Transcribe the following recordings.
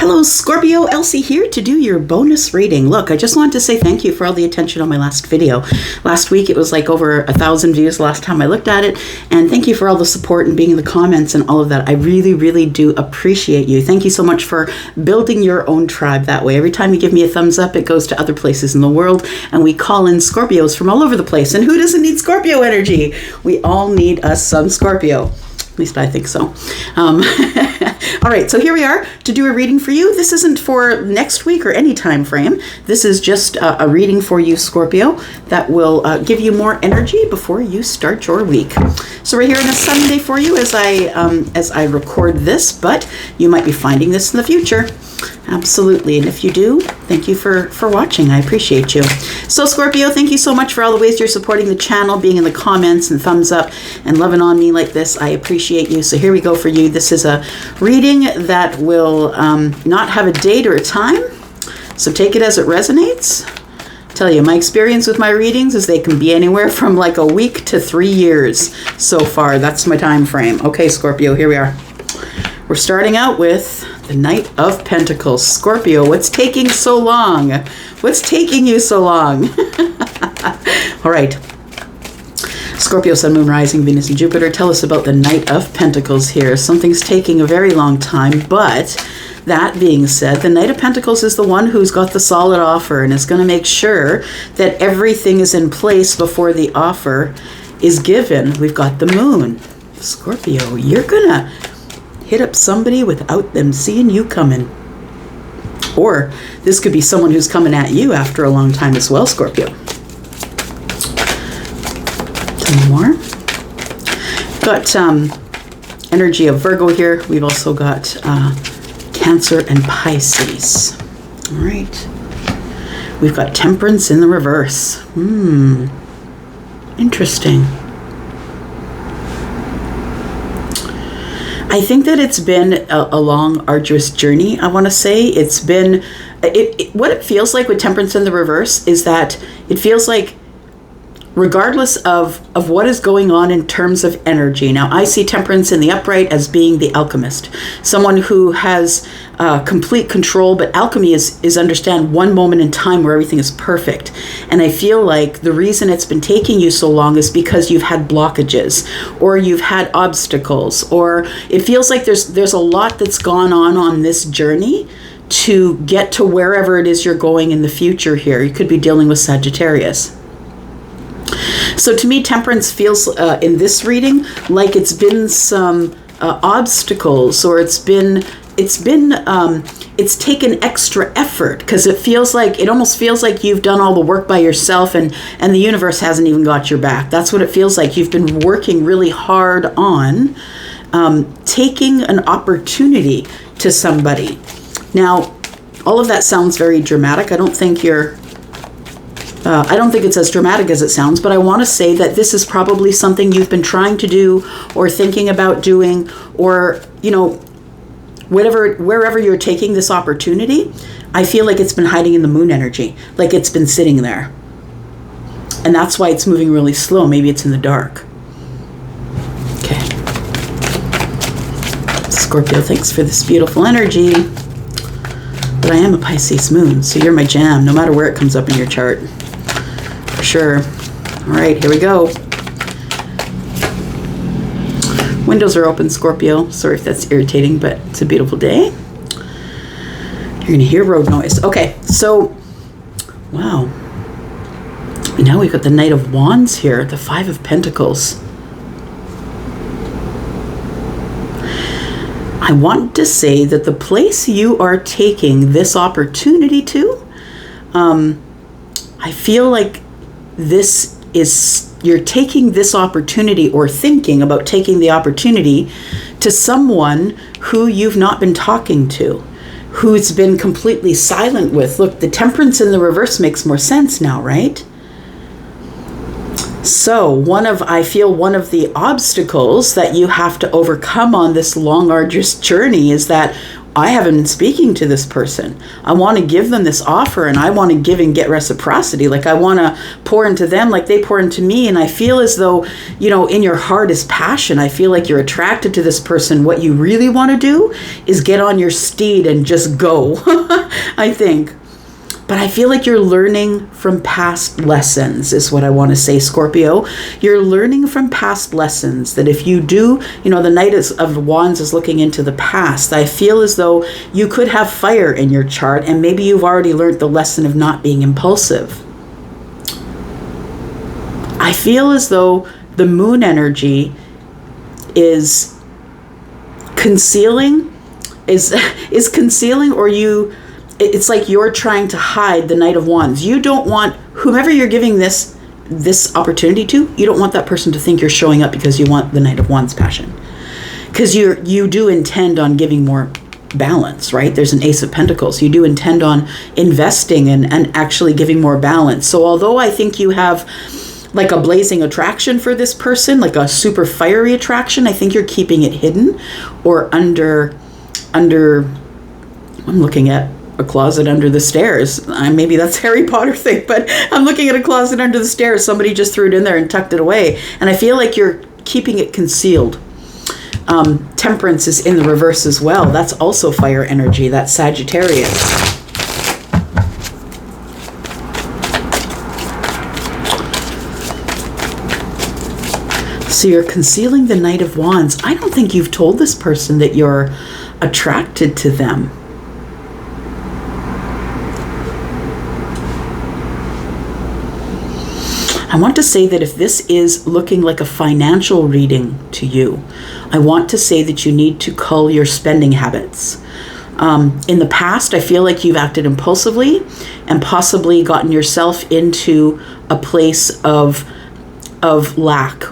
Hello, Scorpio. Elsie here to do your bonus reading. Look, I just wanted to say thank you for all the attention on my last video. Last week it was like over 1,000 views the last time I looked at it, and thank you for all the support and being in the comments and all of that. I really, really do appreciate you. Thank you so much for building your own tribe that way. Every time you give me a thumbs up, it goes to other places in the world, and we call in Scorpios from all over the place. And who doesn't need Scorpio energy? We all need us some Scorpio. At least I think so. All right, so here we are to do a reading for you. This isn't for next week or any time frame. This is just a reading for you, Scorpio, that will give you more energy before you start your week. So we're here on a Sunday for you as I record this, but you might be finding this in the future. Absolutely. And if you do, thank you for watching. I appreciate you. So Scorpio, thank you so much for all the ways you're supporting the channel, being in the comments and thumbs up and loving on me like this. I appreciate you. So here we go for you. This is a reading that will not have a date or a time. So take it as it resonates. Tell you, my experience with my readings is they can be anywhere from like a week to 3 years so far. That's my time frame. Okay, Scorpio, here we are. We're starting out with the Knight of Pentacles. Scorpio, what's taking so long? What's taking you so long? All right. Scorpio, Sun, Moon, Rising, Venus, and Jupiter. Tell us about the Knight of Pentacles here. Something's taking a very long time, but that being said, the Knight of Pentacles is the one who's got the solid offer and is going to make sure that everything is in place before the offer is given. We've got the Moon. Scorpio, you're going to hit up somebody without them seeing you coming. Or this could be someone who's coming at you after a long time as well, Scorpio. Some more. Got energy of Virgo here. We've also got Cancer and Pisces. All right. We've got Temperance in the reverse. Interesting. I think that it's been a long, arduous journey, I want to say. It's been, what it feels like with Temperance in the reverse is that it feels like regardless of what is going on in terms of energy. Now, I see Temperance in the upright as being the alchemist, someone who has complete control, but alchemy is understand one moment in time where everything is perfect. And I feel like the reason it's been taking you so long is because you've had blockages or you've had obstacles, or it feels like there's a lot that's gone on this journey to get to wherever it is you're going in the future here. You could be dealing with Sagittarius. So to me, Temperance feels in this reading like it's been some obstacles, or it's taken extra effort, because it almost feels like you've done all the work by yourself and the universe hasn't even got your back. That's what it feels like. You've been working really hard on taking an opportunity to somebody. Now, all of that sounds very dramatic. I don't think it's as dramatic as it sounds, but I want to say that this is probably something you've been trying to do or thinking about doing, or, wherever you're taking this opportunity. I feel like it's been hiding in the Moon energy, like it's been sitting there. And that's why it's moving really slow. Maybe it's in the dark. Okay. Scorpio, thanks for this beautiful energy. But I am a Pisces Moon, so you're my jam, no matter where it comes up in your chart. For sure. All right, here we go. Windows are open, Scorpio. Sorry if that's irritating, but it's a beautiful day. You're going to hear road noise. Okay, so, wow. Now we've got the Knight of Wands here, the Five of Pentacles. I want to say that the place you are taking this opportunity to, I feel like you're taking this opportunity, or thinking about taking the opportunity, to someone who you've not been talking to, who's been completely silent with. Look, the Temperance in the reverse makes more sense now, right? So I feel one of the obstacles that you have to overcome on this long, arduous journey is that I haven't been speaking to this person. I want to give them this offer, and I want to give and get reciprocity. Like, I want to pour into them like they pour into me. And I feel as though, in your heart is passion. I feel like you're attracted to this person. What you really want to do is get on your steed and just go, I think. But I feel like you're learning from past lessons is what I want to say, Scorpio. You're learning from past lessons that if you do, the Knight of Wands is looking into the past. I feel as though you could have fire in your chart, and maybe you've already learned the lesson of not being impulsive. I feel as though the moon energy is concealing, is concealing, or it's like you're trying to hide the Knight of Wands. You don't want whomever you're giving this opportunity to, you don't want that person to think you're showing up because you want the Knight of Wands passion. Because you do intend on giving more balance, right? There's an Ace of Pentacles. You do intend on investing and actually giving more balance. So although I think you have like a blazing attraction for this person, like a super fiery attraction, I think you're keeping it hidden or under I'm looking at a closet under the stairs. Maybe that's Harry Potter thing, but I'm looking at a closet under the stairs. Somebody just threw it in there and tucked it away. And I feel like you're keeping it concealed. Temperance is in the reverse as well. That's also fire energy. That's Sagittarius. So you're concealing the Knight of Wands. I don't think you've told this person that you're attracted to them. I want to say that if this is looking like a financial reading to you, I want to say that you need to cull your spending habits. In the past, I feel like you've acted impulsively and possibly gotten yourself into a place of lack.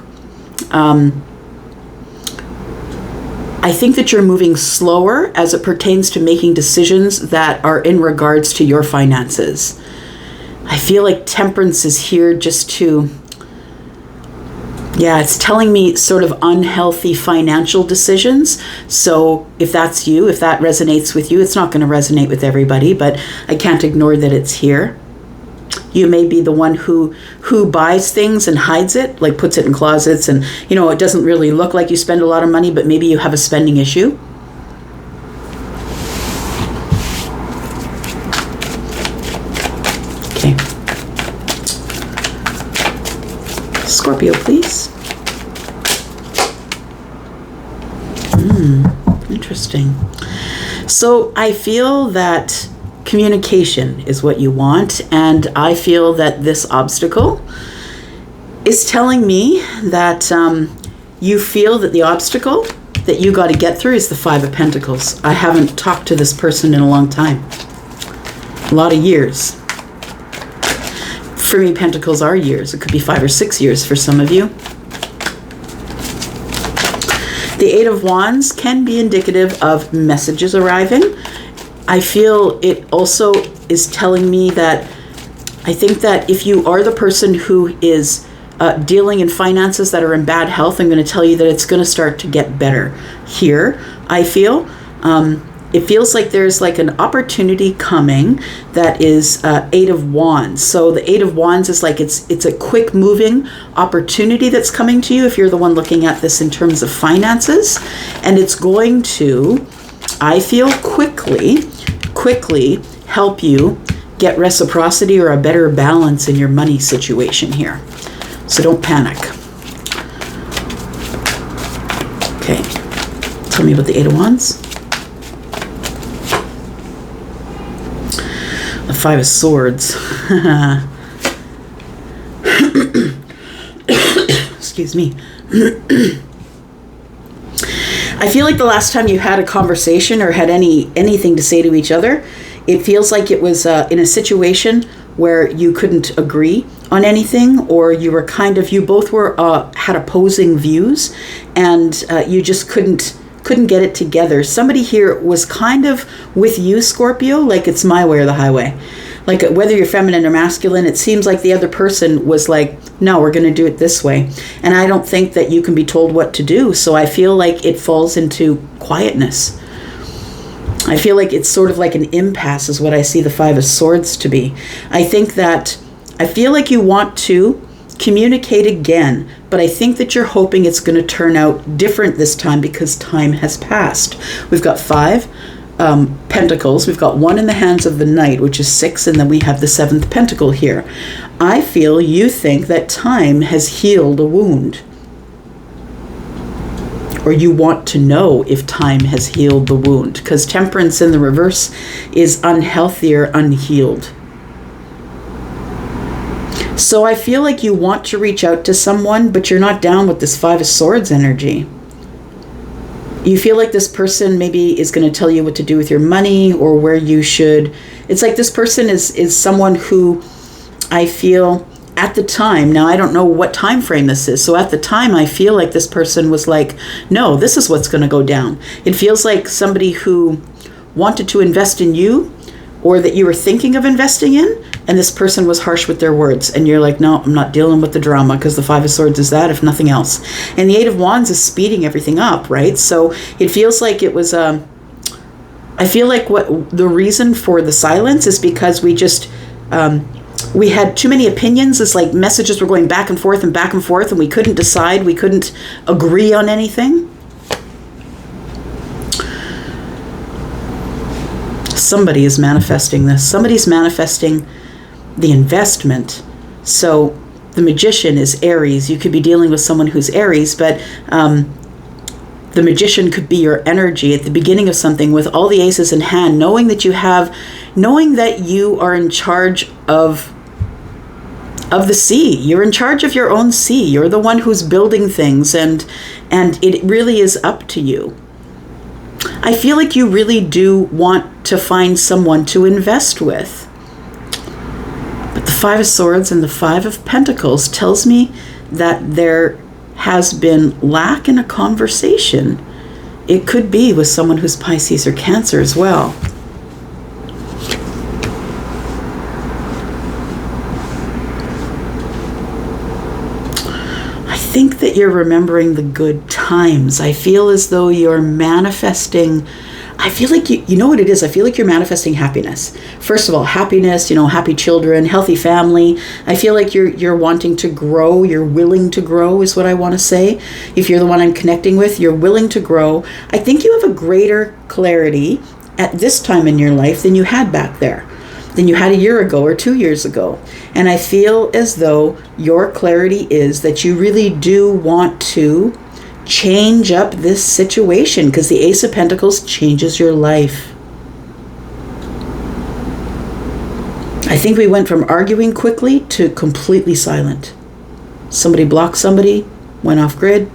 I think that you're moving slower as it pertains to making decisions that are in regards to your finances. I feel like temperance is here just to, it's telling me sort of unhealthy financial decisions. So if that's you, if that resonates with you, it's not going to resonate with everybody, but I can't ignore that it's here. You may be the one who buys things and hides it, like puts it in closets, and it doesn't really look like you spend a lot of money, but maybe you have a spending issue. Okay. Scorpio, please. Interesting. So I feel that communication is what you want, and I feel that this obstacle is telling me that you feel that the obstacle that you got to get through is the Five of Pentacles. I haven't talked to this person in a long time. A lot of years. For me, Pentacles are years. It could be 5 or 6 years for some of you. The Eight of Wands can be indicative of messages arriving. I feel it also is telling me that I think that if you are the person who is dealing in finances that are in bad health, I'm going to tell you that it's going to start to get better here. I feel it feels like there's like an opportunity coming that is Eight of Wands. So the Eight of Wands is like it's a quick moving opportunity that's coming to you if you're the one looking at this in terms of finances, and it's going to, I feel, quickly help you get reciprocity or a better balance in your money situation here. So don't panic. Okay, tell me about the Eight of Wands. The Five of Swords. Excuse me. I feel like the last time you had a conversation or had anything to say to each other, it feels like it was in a situation where you couldn't agree on anything, or you were you both were had opposing views, and you just couldn't get it together. Somebody here was kind of with you, Scorpio, like it's my way or the highway. Like whether you're feminine or masculine, it seems like the other person was like, no, we're going to do it this way. And I don't think that you can be told what to do. So I feel like it falls into quietness. I feel like it's sort of like an impasse is what I see the Five of Swords to be. I feel like you want to communicate again, but I think that you're hoping it's going to turn out different this time because time has passed. We've got 5 pentacles. We've got 1 in the hands of the Knight, which is 6, and then we have the 7th pentacle here. I feel you think that time has healed a wound. Or you want to know if time has healed the wound, because Temperance in the reverse is unhealthy or unhealed. So I feel like you want to reach out to someone, but you're not down with this 5 of Swords energy. You feel like this person maybe is going to tell you what to do with your money or where you should. It's like this person is someone who I feel at the time, now I don't know what time frame this is, so at the time I feel like this person was like, no, this is what's going to go down. It feels like somebody who wanted to invest in you or that you were thinking of investing in, and this person was harsh with their words, and you're like, no, I'm not dealing with the drama, because the 5 of Swords is that, if nothing else. And the 8 of Wands is speeding everything up, right? So it feels like it was I feel like what the reason for the silence is because we just we had too many opinions. It's like messages were going back and forth, and we couldn't decide, we couldn't agree on anything. Somebody is manifesting this. Somebody's manifesting the investment. So the Magician is Aries. You could be dealing with someone who's Aries, but the Magician could be your energy at the beginning of something with all the aces in hand, knowing that you are in charge of the sea. You're in charge of your own sea. You're the one who's building things, and it really is up to you. I feel like you really do want to find someone to invest with. But the 5 of Swords and the 5 of Pentacles tells me that there has been lack in a conversation. It could be with someone who's Pisces or Cancer as well. I think that you're remembering the good times. I feel as though you're manifesting. I feel like you know what it is. I feel like you're manifesting happiness. First of all, happiness, happy children, healthy family. I feel like you're wanting to grow. You're willing to grow is what I want to say. If you're the one I'm connecting with, you're willing to grow. I think you have a greater clarity at this time in your life than you had back there, than you had a year ago or 2 years ago. And I feel as though your clarity is that you really do want to change up this situation, because the Ace of Pentacles changes your life. I think we went from arguing quickly to completely silent. Somebody blocked somebody, went off grid.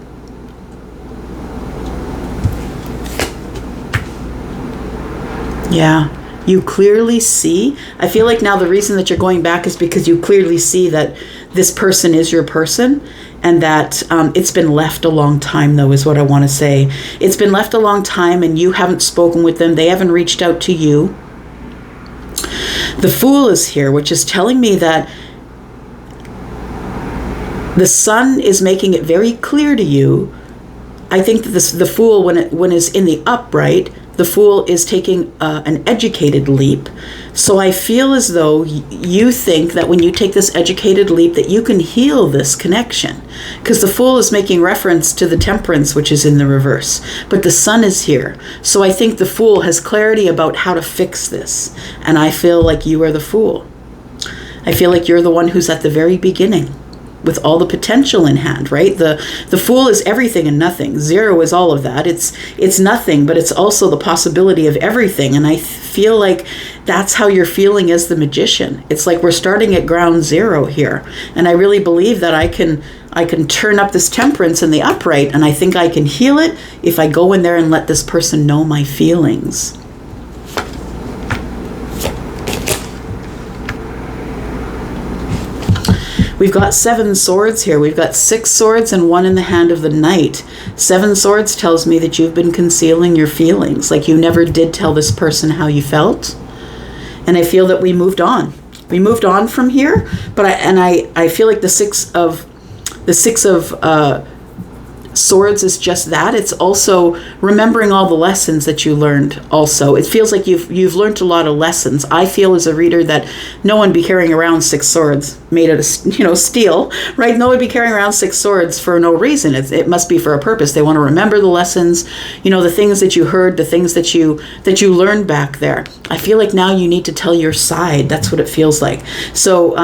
Yeah. You clearly see, I feel like now the reason that you're going back is because you clearly see that this person is your person, and that it's been left a long time, though, is what I want to say. It's been left a long time, and you haven't spoken with them. They haven't reached out to you. The Fool is here, which is telling me that the Sun is making it very clear to you. I think that the Fool, when it's in the upright, the Fool is taking an educated leap. So I feel as though you think that when you take this educated leap that you can heal this connection. Because the Fool is making reference to the Temperance, which is in the reverse. But the Sun is here. So I think the Fool has clarity about how to fix this. And I feel like you are the Fool. I feel like you're the one who's at the very beginning, with all the potential in hand, right? The Fool is everything and nothing. 0 is all of that. It's nothing, but it's also the possibility of everything. And I feel like that's how you're feeling as the Magician. It's like we're starting at ground zero here. And I really believe that I can turn up this Temperance in the upright, and I think I can heal it if I go in there and let this person know my feelings. We've got 7 swords here. We've got 6 swords and 1 in the hand of the Knight. 7 swords tells me that you've been concealing your feelings. Like you never did tell this person how you felt. And I feel that we moved on. We moved on from here. But I feel like the six of Swords is just that. It's also remembering all the lessons that you learned also. It feels like you've learned a lot of lessons. I feel as a reader that no one be carrying around 6 swords made out of, steel, right? No one be carrying around 6 swords for no reason. It must be for a purpose. They want to remember the lessons, the things that you heard, the things that you learned back there. I feel like now you need to tell your side. That's what it feels like. So,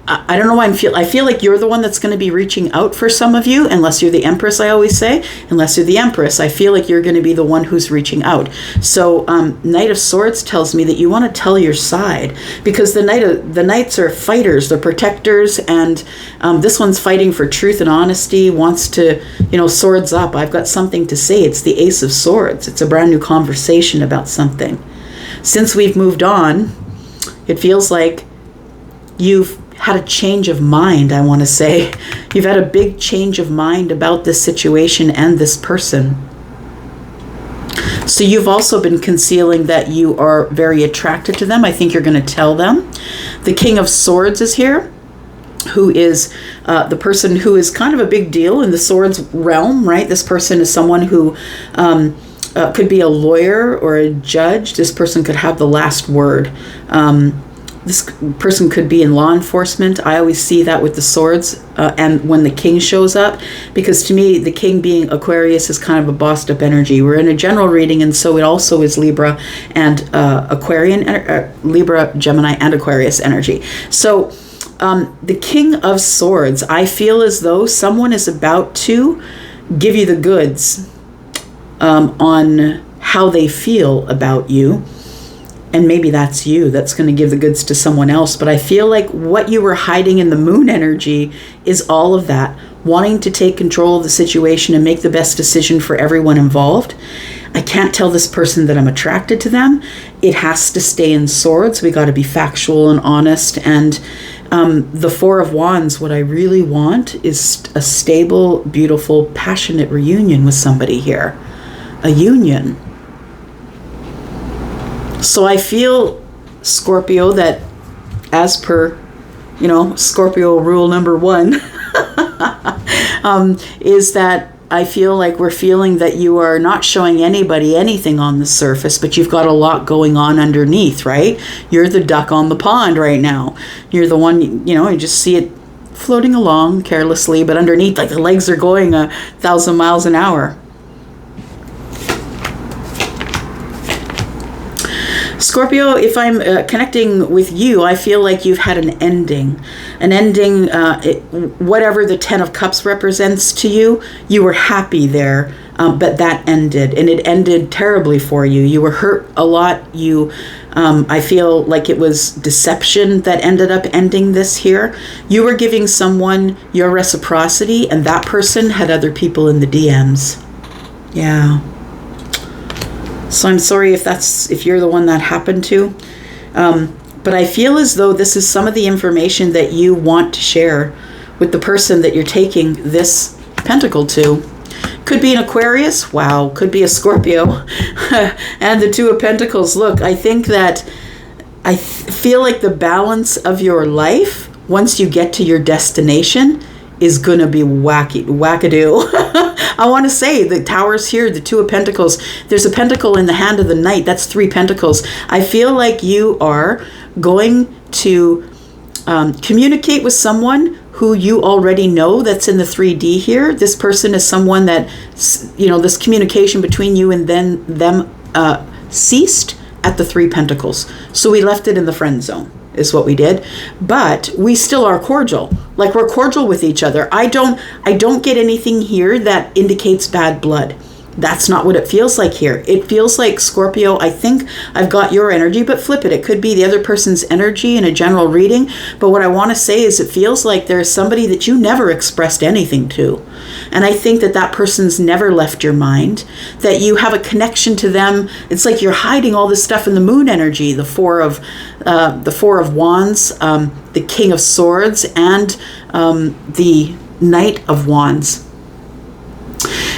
I don't know why I feel like you're the one that's going to be reaching out for some of you, unless you're the Empress, I always say. Unless you're the Empress, I feel like you're going to be the one who's reaching out. So Knight of Swords tells me that you want to tell your side, because the Knights are fighters, they're protectors, and this one's fighting for truth and honesty, wants to, swords up. I've got something to say. It's the Ace of Swords. It's a brand new conversation about something. Since we've moved on, it feels like you've had a change of mind, I want to say. You've had a big change of mind about this situation and this person. So you've also been concealing that you are very attracted to them. I think you're going to tell them. The King of Swords is here, who is the person who is kind of a big deal in the swords realm, right? This person is someone who could be a lawyer or a judge. This person could have the last word. This person could be in law enforcement. I always see that with the swords and when the king shows up, because to me, the king being Aquarius is kind of a bossed up energy. We're in a general reading, and so it also is Libra and Libra, Gemini, and Aquarius energy. So the King of Swords, I feel as though someone is about to give you the goods on how they feel about you. And maybe that's you that's going to give the goods to someone else. But I feel like what you were hiding in the moon energy is all of that, wanting to take control of the situation and make the best decision for everyone involved. I can't tell this person that I'm attracted to them. It has to stay in swords. We got to be factual and honest. And the Four of Wands, what I really want is a stable, beautiful, passionate reunion with somebody here. A union. So I feel, Scorpio, that as per, Scorpio rule number 1, is that I feel like we're feeling that you are not showing anybody anything on the surface, but you've got a lot going on underneath, right? You're the duck on the pond right now. You're the one, you just see it floating along carelessly, but underneath, like the legs are going 1,000 miles an hour. Scorpio, if I'm connecting with you, I feel like you've had an ending. Whatever the 10 of Cups represents to you, you were happy there, but that ended, and it ended terribly for you. You were hurt a lot. I feel like it was deception that ended up ending this here. You were giving someone your reciprocity, and that person had other people in the DMs. Yeah. So I'm sorry if you're the one that happened to. But I feel as though this is some of the information that you want to share with the person that you're taking this pentacle to. Could be an Aquarius. Wow. Could be a Scorpio. And the Two of Pentacles. Look, I think that I feel like the balance of your life, once you get to your destination, is going to be wackadoo. I want to say the Tower's here, the Two of Pentacles. There's a pentacle in the hand of the Knight. That's 3 pentacles. I feel like you are going to communicate with someone who you already know that's in the 3D here. This person is someone that, this communication between you and them ceased at the 3 pentacles. So we left it in the friend zone, is what we did. But we still are cordial. Like, we're cordial with each other. I don't get anything here that indicates bad blood. That's not what it feels like here. It feels like, Scorpio, I think I've got your energy, but flip it. It could be the other person's energy in a general reading. But what I want to say is it feels like there's somebody that you never expressed anything to. And I think that person's never left your mind, that you have a connection to them. It's like you're hiding all this stuff in the moon energy, the Four of Wands, the King of Swords, and the Knight of Wands.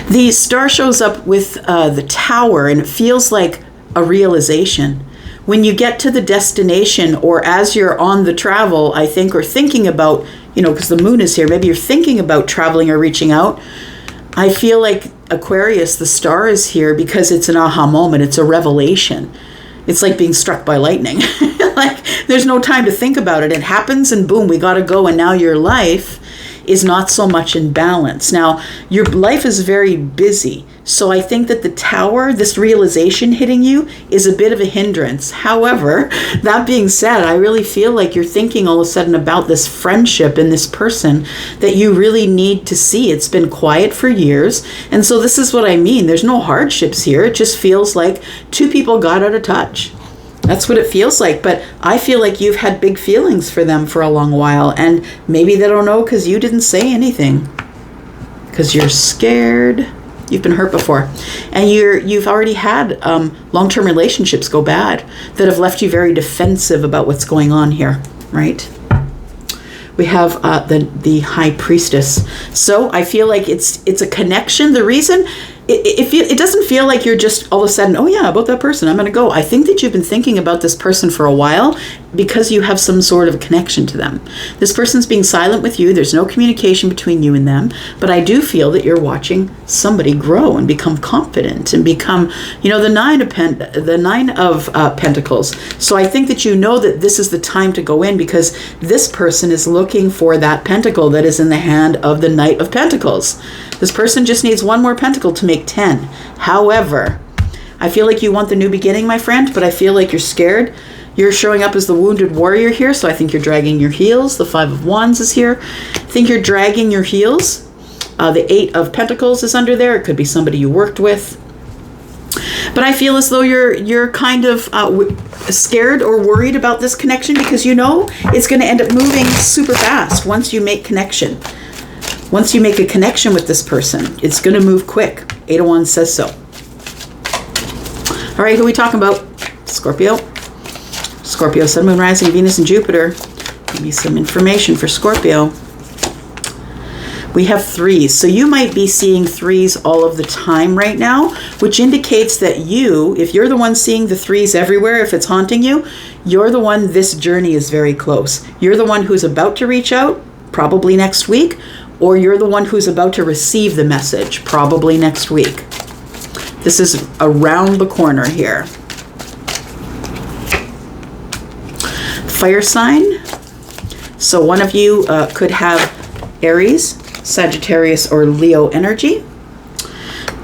The Star shows up with the Tower, and it feels like a realization. When you get to the destination, or as you're on the travel, I think, or thinking about, because the moon is here, maybe you're thinking about traveling or reaching out, I feel like Aquarius, the star is here because it's an aha moment. It's a revelation. It's like being struck by lightning. Like there's no time to think about it. It happens and boom, we got to go. And now your life is not so much in balance. Now, your life is very busy. So I think that the Tower, this realization hitting you, is a bit of a hindrance. However, that being said, I really feel like you're thinking all of a sudden about this friendship and this person that you really need to see. It's been quiet for years. And so this is what I mean. There's no hardships here. It just feels like two people got out of touch. That's what it feels like. But I feel like you've had big feelings for them for a long while. And maybe they don't know because you didn't say anything. Because you're scared. You've been hurt before. And you've already had long-term relationships go bad that have left you very defensive about what's going on here, right? We have the High Priestess. So I feel like it's a connection. The reason... It doesn't feel like you're just all of a sudden, oh yeah, about that person, I'm going to go. I think that you've been thinking about this person for a while because you have some sort of connection to them. This person's being silent with you. There's no communication between you and them. But I do feel that you're watching somebody grow and become confident and become, the Nine of Pentacles. So I think that you know that this is the time to go in because this person is looking for that pentacle that is in the hand of the Knight of Pentacles. This person just needs one more pentacle to make 10. However, I feel like you want the new beginning, my friend, but I feel like you're scared. You're showing up as the wounded warrior here, so I think you're dragging your heels. The Five of Wands is here. I think you're dragging your heels. The Eight of Pentacles is under there. It could be somebody you worked with. But I feel as though you're kind of scared or worried about this connection because it's going to end up moving super fast once you make connection. Once you make a connection with this person, it's going to move quick. Eight of Wands says so. All right, who are we talking about? Scorpio. Scorpio, Sun, Moon, Rising, Venus, and Jupiter. Give me some information for Scorpio. We have threes. So you might be seeing threes all of the time right now, which indicates that if you're the one seeing the threes everywhere, if it's haunting you, you're the one, this journey is very close. You're the one who's about to reach out, probably next week, or you're the one who's about to receive the message, probably next week. This is around the corner here. Fire sign. So one of you could have Aries, Sagittarius, or Leo energy.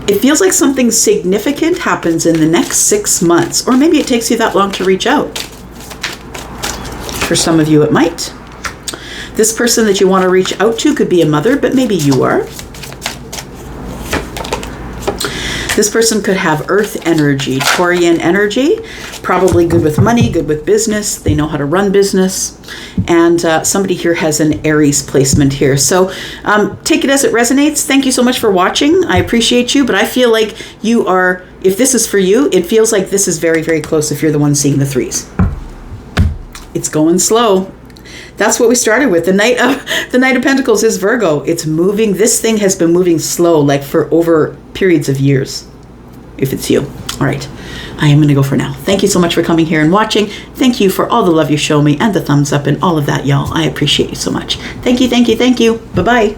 It feels like something significant happens in the next 6 months, or maybe it takes you that long to reach out. For some of you, it might. This person that you want to reach out to could be a mother, but maybe you are. This person could have earth energy, Taurian energy, probably good with money, good with business. They know how to run business. And somebody here has an Aries placement here. So take it as it resonates. Thank you so much for watching. I appreciate you, but I feel like if this is for you, it feels like this is very, very close if you're the one seeing the threes. It's going slow. That's what we started with. The Knight of Pentacles is Virgo. It's moving. This thing has been moving slow, like for over periods of years, if it's you. All right. I am going to go for now. Thank you so much for coming here and watching. Thank you for all the love you show me and the thumbs up and all of that, y'all. I appreciate you so much. Thank you, thank you, thank you. Bye-bye.